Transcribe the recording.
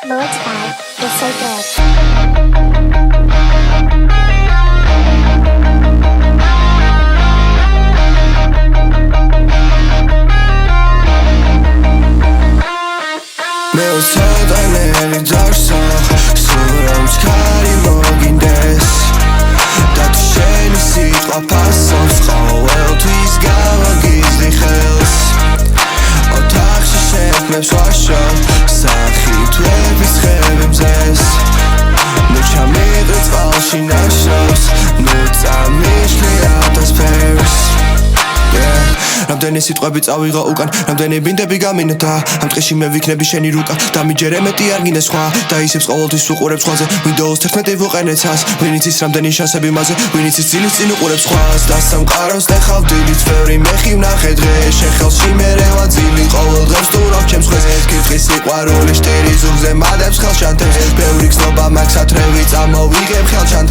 Lord's vibe is so good. Meu სოდანელი დარსა სურამს ქარი მოგინდეს და თუ შენი სიტყვა ფასობს ყოველთვის გავაგიზდი ხელს ოთახში შექმნებს ვაშა სახითვების ხევი მზეს ნუ ჩამიღე წყალში ნაშრობს ნუ წამიშლი ატმოსფეროს რამდენი სიტყვები წავიღო უკან რამდენი ბინდები გამინდა ამ დღეში მე ვიქნები შენი რუკა და მიჯერე მეტი არ გინდა სხვა და ისებს ყოველთვის უყურებს სხვაზე Windows 11 ვუყენე ცას ვინც ის რამდენი შანსები მასე ვინც ის ძილის წინ უყურებს სხვას და სამყაროს ნახავ დილით ბევრი მეხი ვნახე დღეს შენ ხელში მე რევა ძილი ყოველ დღეს ტურავ ჩემს ხვეს კითხვის სიყვარული შტირი ზურგზე მადებს ხელს ჩანთებს ბევრი გზნობა მაგ სატრევი წამოვიღებ ხელჩან